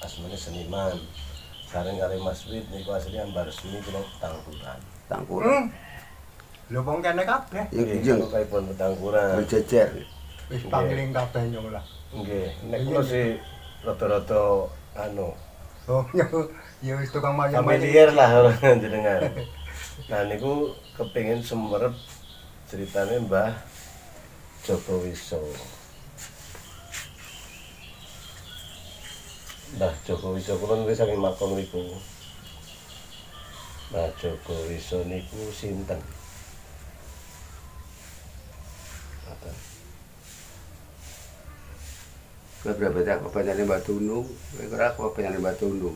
asmane seniman. Sareng kali Mas Wid niku asline ambar resmi kula tangkuran. Tangkuran. Lho wong kene kabeh. Iya, kok kaipun tangkuran. Berjejer. Wis pangling kabeh nyong lah. Nggih, nek kula sih rada-rada anu, Oh, ya wis tukang mayang. familiar lah orang jenengan. Nah niku kepengin semerep ceritane Mbah Joko Wiso. Mbah Joko Wiso kula nulis saking makom niku. Mbah Joko Wiso niku sinten? Kowe berapa bacane Mbak Tunung, kowe ora kok bacane Mbak Tunung.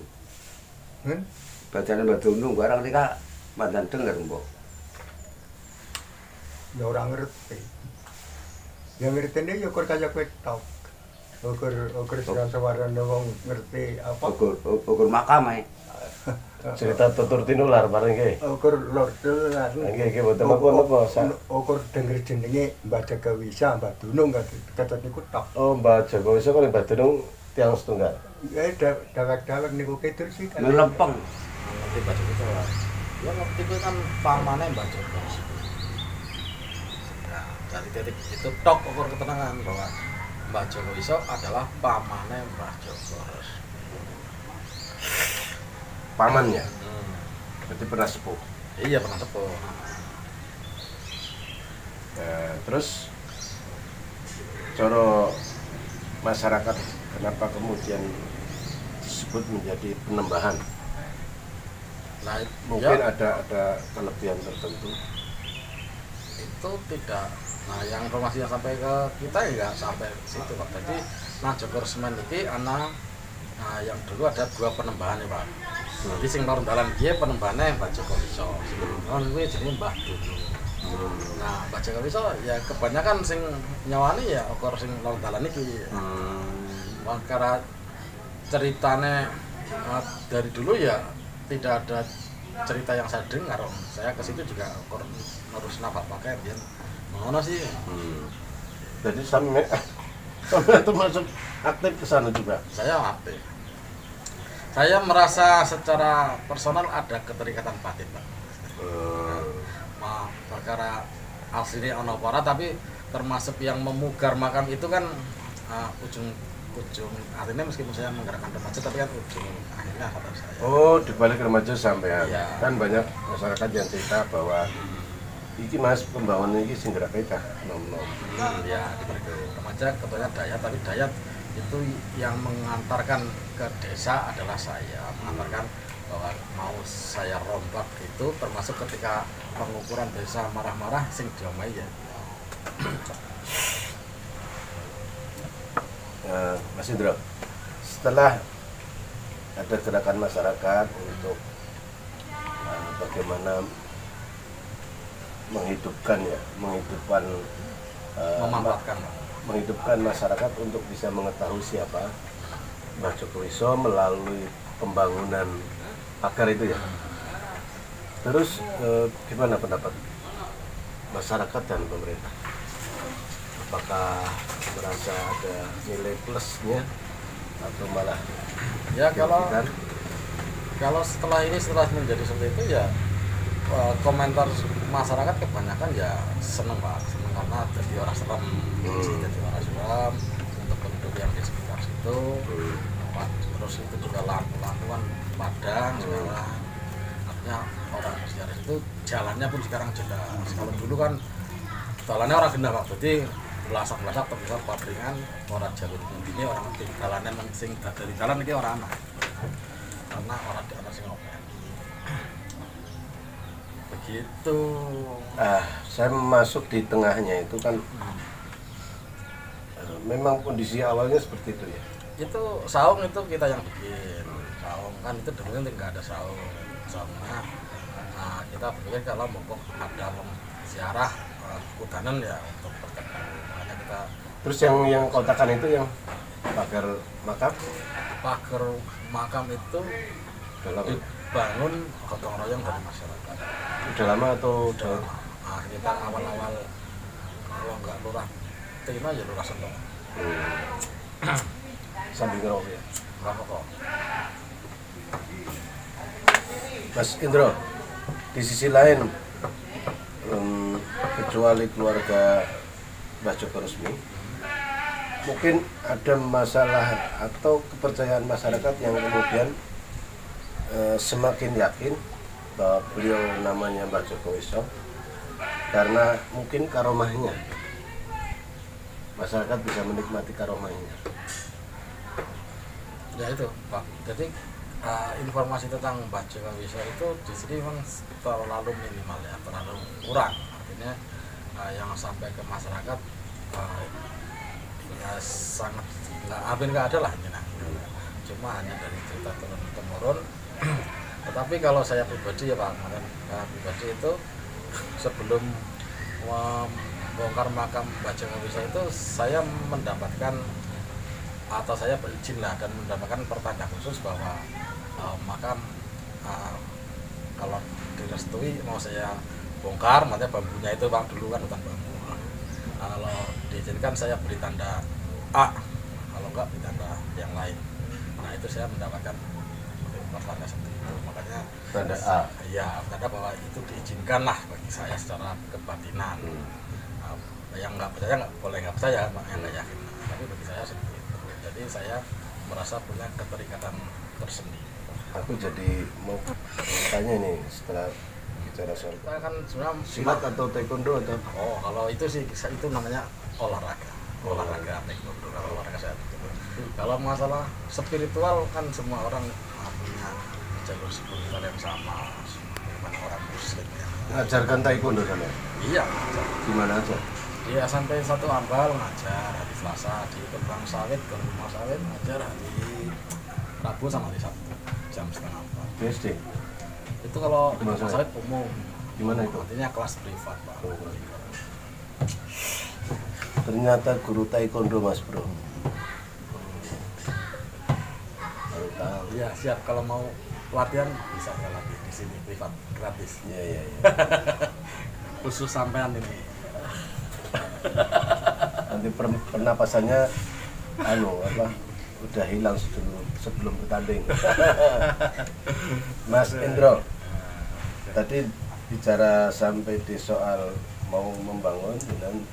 Bacane Mbak Tunung barang nika mantan denger mbok. Ya ora ngerti. Ya ngertine ya kok kaya kowe tok. Ukur sawarane wong ngerti apa? Ukur makam ae. Cerita tutur tinular bareng nggih. Ukur lordelan. Nggih boten napa-napa. Ukur denger jenenge Mbah Joko Wiso, Mbah Dunung kata niku tok. Oh, Mbah Joko Wiso kali Mbah Dunung tiyang setunggal. Ya dawek-dawek niku kidul sih kan. Melempeng. Ngerti Mbah Joko Wiso ora? Ya ngerti kuwi kan pamane Mbah Joko Wiso. Nah, dari titik itu tok ukur ketenangan bahwa Mbah Joko Wiso adalah pamane Mbah Joko Wiso. Pamannya. Berarti pernah sepuh. Iya pernah sepuh. Nah, terus cara masyarakat kenapa kemudian disebut menjadi penembahan? Nah, Mungkin ya, ada kelebihan tertentu. itu tidak. Nah, yang informasi yang sampai ke kita ya nggak sampai situ Pak. Jadi, nah Joko Resmen ini yang dulu ada 2 penembahan ya Pak. Jadi sing lor dalan iki penembahane Mbah Joko Wiso. Sing kuwi jenenge Mbah Dunung. Nah, Mbah Joko Wiso ya kebanyakan sing nyawani ya ukur sing lor dalan iki. Karena ceritane dari dulu ya tidak ada cerita yang saya dengar. Saya ke situ juga ukur harus nafas pakai dia. Ngono sih. Jadi sampai termasuk aktif ke sana juga. Saya aktif. Saya merasa secara personal ada keterikatan batin, Pak. Perkara aslinya ono para, tapi termasuk yang memugar makam itu kan ujung artinya meskipun saya menggerakkan remaja, tapi kan ujung akhirnya kata saya. Oh, di balik remaja sampean. Ya. Kan banyak masyarakat yang cerita bahwa iki Mas pembangunan iki sing gerak kita nom-nom. Ya, di balik remaja kebetulan Dayat, tapi Dayat itu yang mengantarkan ke desa adalah saya, mengantarkan bahwa mau saya rombak itu termasuk ketika pengukuran desa marah-marah sing diomai ya. Mas Indro, setelah ada gerakan masyarakat untuk bagaimana menghidupkan masyarakat untuk bisa mengetahui siapa Mbah Joko Wiso melalui pembangunan pagar itu ya. Terus gimana pendapat masyarakat dan pemerintah? Apakah merasa ada nilai plusnya atau malah Ya kalau setelah menjadi seperti itu ya komentar masyarakat kebanyakan ya seneng Pak, seneng karena jadi orang serem, jadi orang suram untuk penduduk yang di sekitar situ. Terus itu juga lampu-lampu kan padang segala, artinya orang di sekitar itu jalannya pun sekarang jelas. Kalau dulu kan jalannya orang gendah Pak, berarti belasak-belasak terbuka pabrikan orang jalur ini orang di jalannya sing dari jalan ini orang anak karena orang di atas sing ngopen begitu. Saya masuk di tengahnya itu kan memang kondisi awalnya seperti itu ya. Itu saung itu kita yang bikin saung kan, itu dulu kan nggak ada saungnya. Nah, kita berpikir kalau mau ada ziarah kutanan ya untuk bertemu, makanya kita. Terus yang kotakan itu yang pagar makam itu dalam dibangun gotong royong dari masyarakat. udah lama atau udah? Nah, kita awal-awal kalau nggak lurah terima ya lurah Sendong. Sambil ngerok ya. nggak pokok. Mas Indro, di sisi lain kecuali keluarga Mbah Joko Resmi, mungkin ada masalah atau kepercayaan masyarakat yang kemudian semakin yakin bahwa beliau namanya Mbah Joko Wiso karena mungkin karomahnya, masyarakat bisa menikmati karomahnya. Ya itu Pak, jadi informasi tentang Mbah Joko Wiso itu di sini memang terlalu minimal ya, terlalu kurang. Artinya yang sampai ke masyarakat ya sangat hampir nggak ada lah ini, cuma hanya dari cerita turun temurun. Tetapi kalau saya pribadi ya Pak, pribadi itu sebelum membongkar makam Mbah Joko Wiso itu saya mendapatkan atau saya berizin lah dan mendapatkan pertanda khusus bahwa makam kalau direstui mau saya bongkar, makanya bambunya itu Pak dulu kan hutan bambu. Kalau diizinkan saya beri tanda A, kalau enggak beri tanda yang lain. Nah itu saya mendapatkan pertanda seperti itu, makanya Tanda A. Ya, tanda bahwa itu diizinkan lah bagi saya secara kebatinan. Yang nggak percaya nggak boleh nggak percaya, yang nggak yakin. Tapi bagi saya seperti itu. Jadi saya merasa punya keterikatan tersendiri. Aku jadi mau tanya nih setelah bicara soal Kita kan sebenarnya silat atau taekwondo atau kalau itu sih itu namanya olahraga taekwondo, olahraga saya. Kalau masalah spiritual kan semua orang punya jalur spiritual yang sama, bagaimana orang muslim ya. ngajarkan taekwondo sana? Iya, Gimana aja? dia sampai satu ambal ngajar hari Selasa di Gerbang Sawit, ke Rumah Sawit ngajar hari Rabu sama hari Sabtu jam 3:30. Di SD? Itu kalau di Rumah Rumah Sawit? Sawit umum. Gimana itu? Artinya kelas privat Pak. Ternyata guru taekwondo Mas Bro. Baru tahu. Iya siap, kalau mau latihan bisa saya latih di sini privat gratis. Iya iya iya. Khusus sampean ini. Nanti pernapasannya udah hilang sebelum bertanding. Mas Indro, tadi bicara sampai di soal mau membangun dengan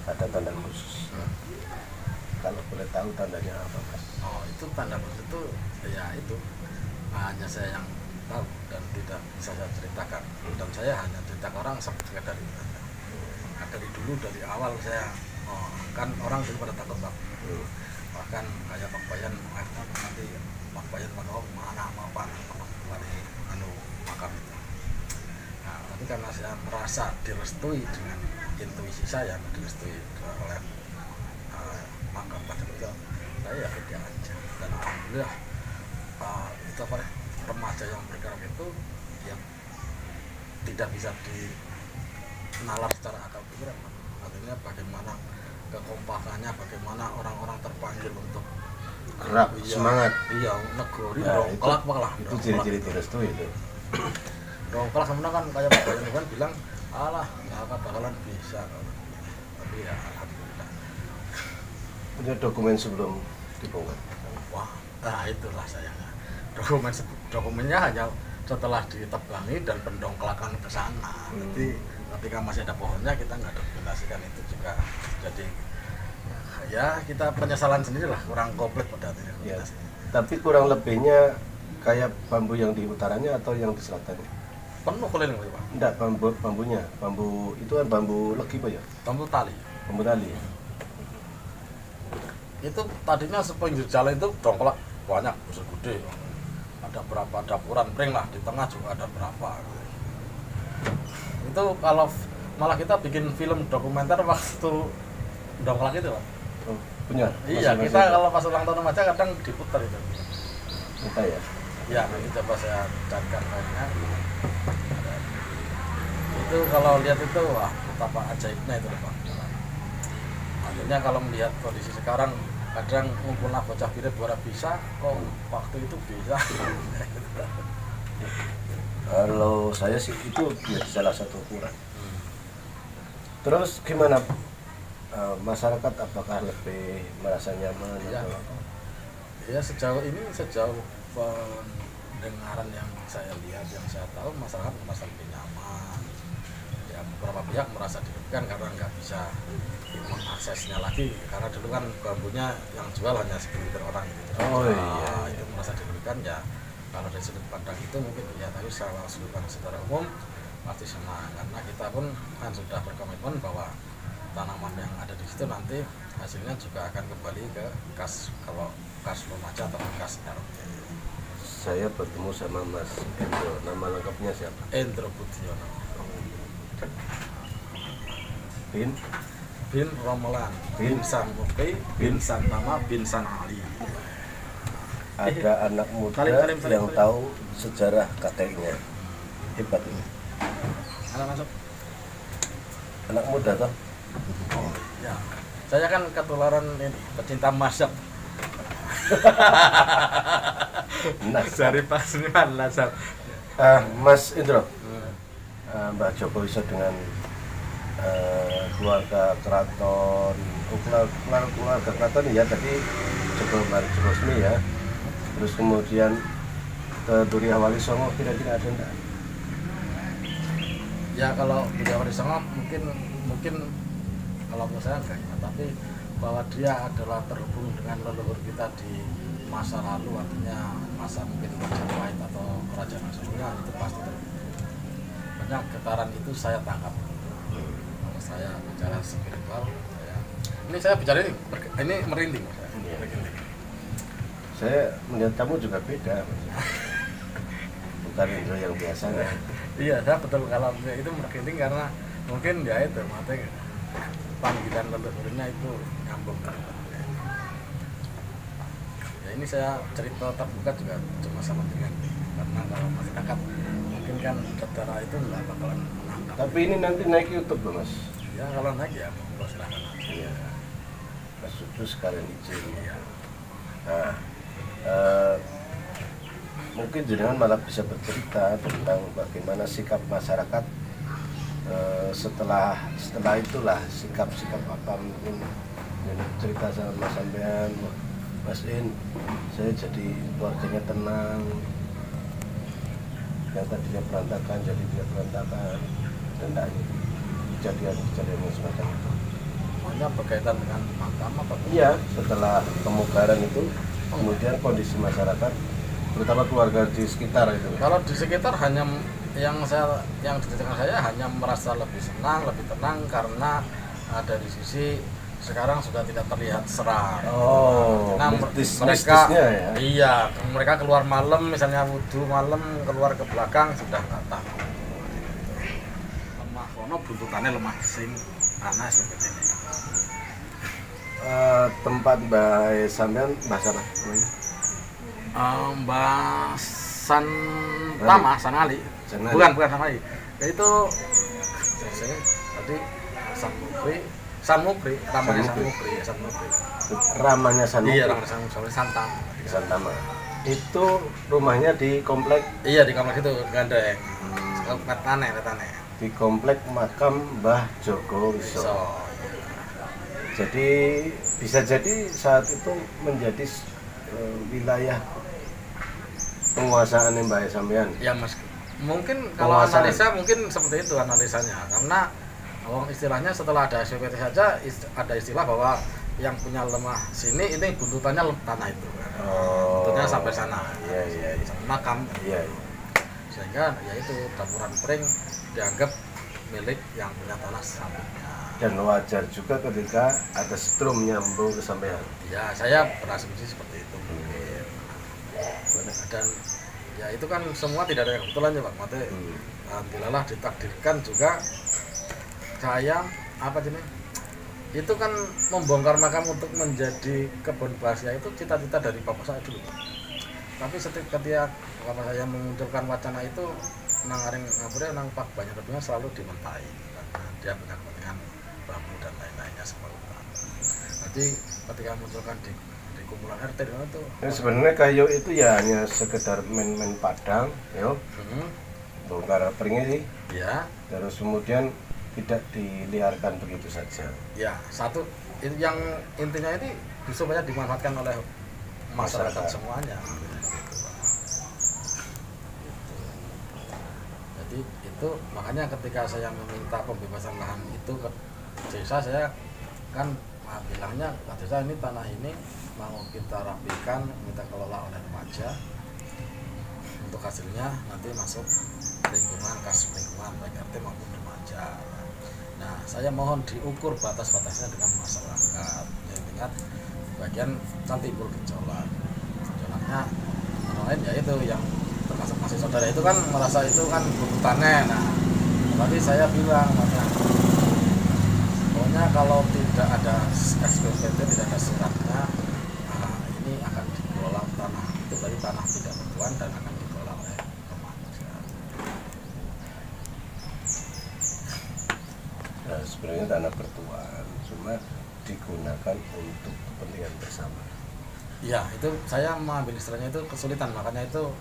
ada tanda khusus. Kalau boleh tahu tandanya apa, Mas? Oh itu tanda khusus itu ya itu hanya saya yang tahu dan tidak bisa saya ceritakan, dan saya hanya cerita ke orang sekedar itu aja. Nah, dari dulu dari awal saya kan orang dulu pada takut Bang. Bahkan kayak Pak Bayan nanti Pak Bayan mana mau Pak dari makam itu. Nah tapi karena saya merasa direstui dengan intuisi saya, direstui oleh makam Pak Joko, saya ya kerja aja. Dan alhamdulillah itu apa remaja yang bergerak itu yang tidak bisa dinalar secara akal pikiran. Artinya bagaimana kekompakannya, bagaimana orang-orang terpanggil untuk Gerak, semangat. Iya, negori Nah, dongklak lah. Itu ciri-ciri direstui itu. Dongklak sebenarnya kan kayak Pak Bayan kan bilang, alah nggak akan bakalan bisa. Tapi ya alhamdulillah. Punya dokumen sebelum dibongkar. Wah, nah itulah sayangnya. Dokumennya hanya setelah ditebangi dan pendongklakan ke sana. Jadi ketika masih ada pohonnya kita nggak dokumentasikan, itu juga jadi ya kita penyesalan sendiri lah, kurang komplit pada akhirnya. Ya, tapi kurang lebihnya kayak bambu yang di utaranya atau yang di selatan? Penuh keliling Pak. Enggak, bambunya. Bambu itu kan bambu legi Pak ya? Bambu tali. Bambu tali. Itu tadinya sepinggir jalan itu dongklak banyak, besar gede. Ada berapa dapuran pring lah, di tengah juga ada berapa. Itu kalau malah kita bikin film dokumenter waktu dongklak itu Pak. Oh, punya? Iya, Masih-masih kita ada? kalau pas ulang tahun remaja kadang diputar itu. Kita ya? Ya, nanti coba saya carikan filenya. Itu kalau lihat itu, wah betapa ajaibnya itu Pak. Akhirnya kalau melihat kondisi sekarang, kadang ngumpulnya bocah pilih buara bisa, kok waktu itu bisa. Kalau saya sih itu jadi salah satu ukuran. Terus gimana masyarakat, apakah lebih merasa nyaman Ya. atau Ya sejauh pendengaran yang saya lihat, yang saya tahu, masyarakat merasa lebih nyaman. Ya beberapa pihak merasa dirugikan karena nggak bisa mengaksesnya lagi, karena dulu kan bambunya yang jual hanya segelintir orang gitu. Oh iya. Itu merasa dirugikan ya. Kalau dari sudut pandang itu mungkin ya, tapi secara umum pasti senang, karena kita pun kan sudah berkomitmen bahwa tanaman yang ada di situ nanti hasilnya juga akan kembali ke kas, kalau kas remaja atau kas RT. Saya bertemu sama Mas Endro, nama lengkapnya siapa? Endro Budiono. Bin Romelan, bin Sang Mukti, bin Santama, bin Sang Ali. Ada anak muda yang tahu sejarah KTI-nya. Hebat ini. Masuk. Anak muda toh? Oh, ya. Saya kan ketularan ini pecinta masak. Dari Pasuruan Lasar. Mas Indro, Mbak Joko Wiso dengan keluarga keraton, keluarga keraton ya tadi Joko Resmi ya. Terus kemudian ke Duriah Wali Songo kira-kira ada enggak? Ya kalau Duriah Wali Songo mungkin kalau menurut saya enggak ya, tapi bahwa dia adalah terhubung dengan leluhur kita di masa lalu, artinya masa mungkin Majapahit atau Kerajaan Asia, itu pasti terhubung. Banyak getaran itu saya tangkap. Kalau saya bicara spiritual, saya bicara ini merinding. Saya melihat kamu juga beda, bukan Indro yang biasanya. Iya, saya betul kalau itu merinding karena mungkin ya itu maksudnya panggilan leluhurnya itu nyambung. Ya ini saya cerita terbuka juga cuma sama dengan, karena kalau masyarakat mungkin kan ketara itu nggak bakalan menangkap. Tapi ini nanti naik YouTube loh Mas. Ya kalau naik ya monggo silakan. Iya. Mas itu sekalian izin. Iya. Nah, mungkin jenengan malah bisa bercerita tentang bagaimana sikap masyarakat setelah itulah sikap apa mungkin cerita sama Mas sampean, Mas In, saya jadi keluarganya tenang, yang tadinya berantakan jadi tidak berantakan, dan kejadian semacam itu. Semuanya berkaitan dengan makam apa? Iya, setelah pemugaran itu kemudian kondisi masyarakat, terutama keluarga di sekitar itu. Kalau di sekitar hanya yang di sekitar saya hanya merasa lebih senang, lebih tenang karena dari sisi sekarang sudah tidak terlihat seram. Oh, nah, mereka ya? Iya, mereka keluar malam, misalnya wudhu malam keluar ke belakang sudah nggak takut. Lemah kono buntutannya lemah sing panas seperti ini. Tempat Mbak sampean bahasa apa? Mbak Sanali. Bukan Sanali. Itu tadi Sanmukri, ramanya Sanmukri. Iya, ramanya Sanmukri, Santama. Itu rumahnya di komplek. Iya, di komplek itu Gandeng. Petane. Di komplek makam Mbah Joko Wiso. Jadi bisa jadi saat itu menjadi wilayah penguasaan Mbak sampean. Ya Mas, mungkin kalau analisa mungkin seperti itu analisanya, karena istilahnya setelah ada SPT saja ada istilah bahwa yang punya lemah sini ini buntutannya tanah itu. Buntutnya sampai sana. Iya. Makam. Iya. Sehingga ya itu dapuran pring dianggap milik yang punya tanah sampingnya. Dan wajar juga ketika ada strum nyambung ke sampean. Ya, saya berasumsi seperti itu mungkin. Dan ya itu kan semua tidak ada yang kebetulan ya Pak Mate. Alhamdulillah ditakdirkan juga saya itu kan membongkar makam untuk menjadi kebun bahasa itu cita-cita dari bapak saya dulu. Tapi ketika bapak saya memunculkan wacana itu nangaring ngapure nang Pak banyak lebihnya selalu dimentai karena dia punya kepentingan bambu dan lain-lainnya seperti itu. Jadi ketika munculkan di kumpulan RT itu sebenarnya kayu itu ya hanya sekedar main padang yo. Bongkar pringnya sih. Ya. Terus kemudian tidak diliarkan begitu saja. Ya, satu yang intinya ini supaya dimanfaatkan oleh masyarakat semuanya. Jadi itu makanya ketika saya meminta pembebasan lahan itu ke desa, saya kan bilangnya ke desa ini tanah ini mau kita rapikan, kita kelola oleh remaja, untuk hasilnya nanti masuk lingkungan, kas lingkungan baik RT maupun remaja. Nah, saya mohon diukur batas-batasnya dengan masyarakat. Yang ingat bagian kan timbul gejolak. Gejolaknya orang lain ya itu yang termasuk masih saudara itu kan merasa itu kan tuntutannya. Nah, tapi saya bilang makanya pokoknya kalau tidak ada SPPT, tidak ada suratnya, nah, ini akan dikelola tanah itu berarti tanah tidak bertuan dan akan dikelola oleh remaja. Nah, sebenarnya tanah bertuan cuma digunakan untuk kepentingan bersama. Ya, itu saya mengambil istilahnya itu kesulitan, makanya itu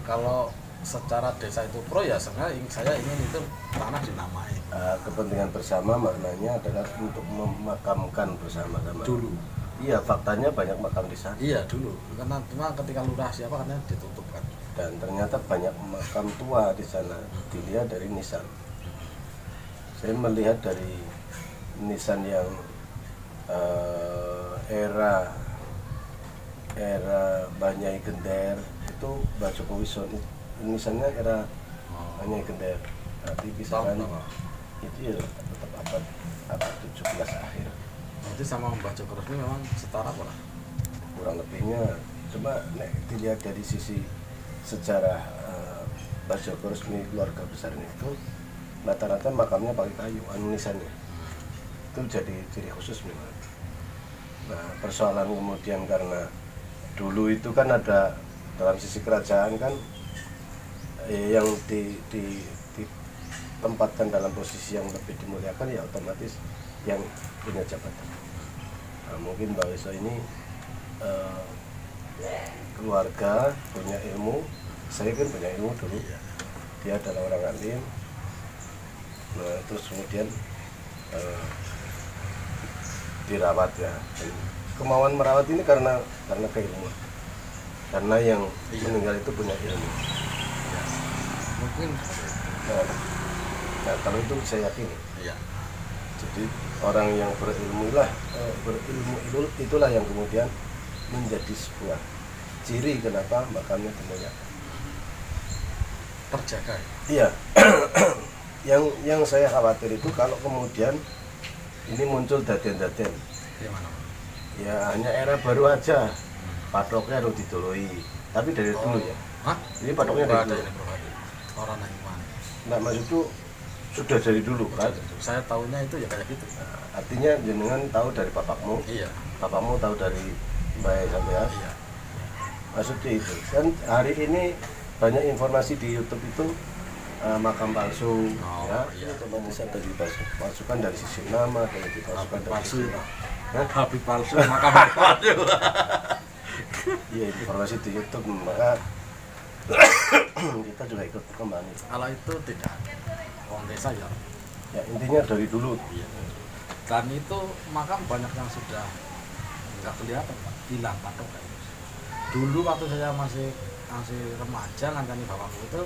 kalau secara desa itu pro ya sebenarnya saya ingin itu tanah dinamai. Kepentingan bersama maknanya adalah untuk memakamkan bersama-sama. Dulu. Iya, faktanya banyak makam di sana. Iya dulu, karena cuma ketika lurah siapa katanya ditutup kan. Dan ternyata banyak makam tua di sana. Dilihat dari nisan. Saya melihat dari nisan yang era Banyai Gender itu Mbak Jokowi nisannya era Banyai Gender. Tapi kisaran itu ya tetap abad 17 akhir. Berarti sama Mbak Jokowi ini memang setara pula. Kurang lebihnya, cuma dilihat dari sisi sejarah Mbak Jokowi resmi keluarga besar ini itu rata-rata makamnya pakai kayu, nisannya itu jadi ciri khusus memang. Nah, persoalan kemudian karena dulu itu kan ada dalam sisi kerajaan kan yang ditempatkan dalam posisi yang lebih dimuliakan ya otomatis yang punya jabatan. Nah, mungkin Mbak Wesa ini keluarga punya ilmu, saya kan punya ilmu dulu, dia adalah orang alim. Nah, terus kemudian dirawat ya. Dan kemauan merawat ini karena keilmuan, karena yang meninggal itu punya ilmu. Mungkin. Nah, kalau itu saya yakin. Iya. Jadi orang yang berilmu itulah yang kemudian menjadi sebuah ciri kenapa makamnya dimuliakan. Terjaga. Iya. yang saya khawatir itu kalau kemudian ini muncul daden-daden. Gimana? Ya hanya era baru aja. Patoknya harus didoloi. Tapi dari dulu ya. Hah? Ini patoknya dari dulu. Orang yang mana? Nah, maksudku sudah dari dulu kan. Saya tahunya itu ya kayak gitu. Nah, artinya jenengan tahu dari bapakmu. Iya. Bapakmu tahu dari Mbak sampean. Iya. Maksudnya itu. Dan hari ini banyak informasi di YouTube itu makam palsu, ya, iya. otomatis ada dipalsukan dari sisi nama, ada dipalsukan dari palsu, sisi Habib palsu, makam palsu. Iya, informasi di YouTube, maka kita juga ikut berkembang. Kalau itu tidak, orang desa ya. Ya intinya dari dulu. Iya. Dan itu makam banyak yang sudah nggak kelihatan, Pak, hilang patok. Dulu waktu saya masih remaja ngancani bapakku itu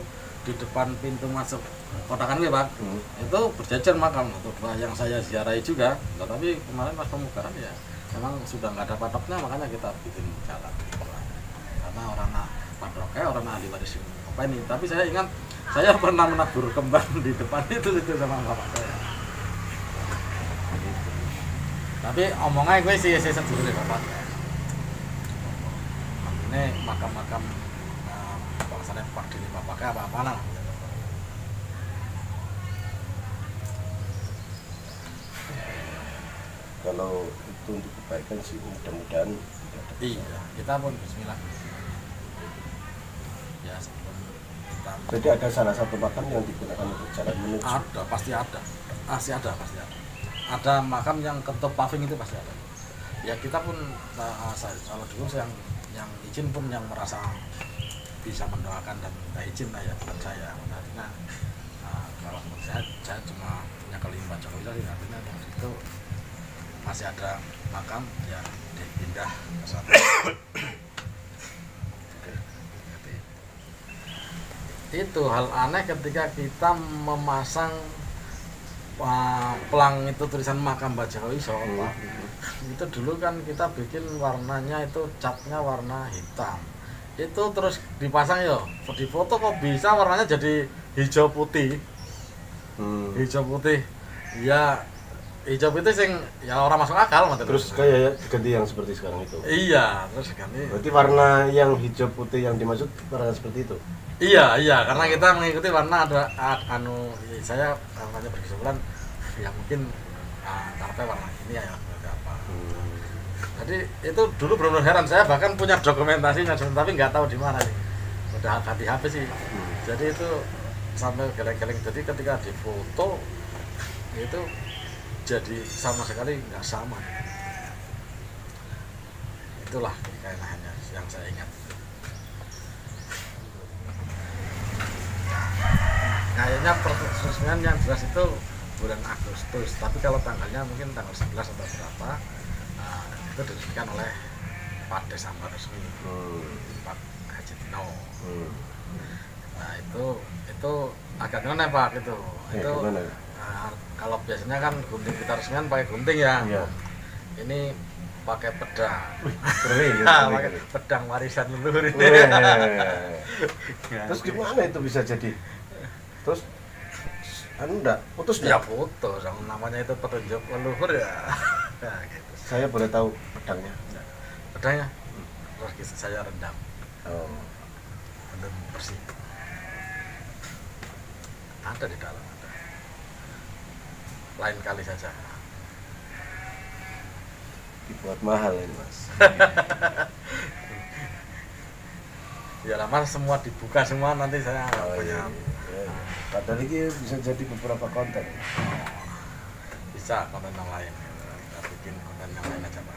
di depan pintu masuk kotakan gue Pak, itu berjajar makam untuk yang saya ziarahi juga. Nah, tapi kemarin pas pemugaran ya memang sudah nggak ada patoknya, makanya kita bikin jalan karena orang patoknya orang ahli waris apa ini. Tapi saya ingat saya pernah menabur kembang di depan itu sama bapak saya. Gitu. Tapi omongannya gue sih sendiri bapak. Ini makam-makam bangsanya Pak Dini bapaknya apa-apa lah. Kalau itu untuk kebaikan sih mudah-mudahan tidak ada. Iya, kita pun bismillah. Ya, sebelum kita Jadi ada salah satu makam yang digunakan untuk jalan menuju. ada, pasti ada. Pasti ada. Ada makam yang ketup paving itu pasti ada. Ya kita pun kalau dulu yang izin pun yang merasa bisa mendoakan dan minta izin lah ya, bukan saya. Artinya kalau saya cuma punya kelima Jokowi tadi, artinya itu masih ada makam yang dipindah ke sana. itu hal aneh ketika kita memasang pelang itu tulisan makam Mbah Jarwoiso, Pak. Itu dulu kan kita bikin warnanya itu catnya warna hitam. Itu terus dipasang ya, di foto kok bisa warnanya jadi hijau putih. Hijau putih. Ya hijau putih sing ya orang masuk akal maksudnya. Terus kayak ganti yang seperti sekarang itu. Iya, terus ganti. Berarti warna yang hijau putih yang dimaksud warna seperti itu. Iya, karena kita mengikuti warna ada saya namanya berkesimpulan ya mungkin karpet warna ini ya apa. Jadi itu dulu benar-benar heran, saya bahkan punya dokumentasinya tapi nggak tahu di mana nih. Udah ganti HP sih. Jadi itu sampai geleng-geleng. Jadi ketika difoto itu jadi sama sekali nggak sama. Itulah kekayaannya yang saya ingat. Kayaknya peresmian yang jelas itu bulan Agustus, tapi kalau tanggalnya mungkin tanggal 11 atau berapa, itu diresmikan oleh Pak Des Ambar resmi, Pak Haji Tino. Nah itu agak gimana Pak itu? Itu kalau biasanya kan gunting kita resmikan pakai gunting ya. Ini pakai pedang. Pakai pedang warisan leluhur ini. Terus gimana itu bisa jadi? Terus enggak putus ya putus, namanya itu petunjuk leluhur ya. Nah, gitu. Saya boleh tahu pedangnya? Pedangnya terus saya rendam. Rendam bersih. Ada di dalam, ada. Lain kali saja. Dibuat mahal ini Mas. Ya lah Mas, semua dibuka semua nanti saya punya. Padahal ini bisa jadi beberapa konten. Bisa konten yang lain. Kita bikin konten yang lain aja Pak.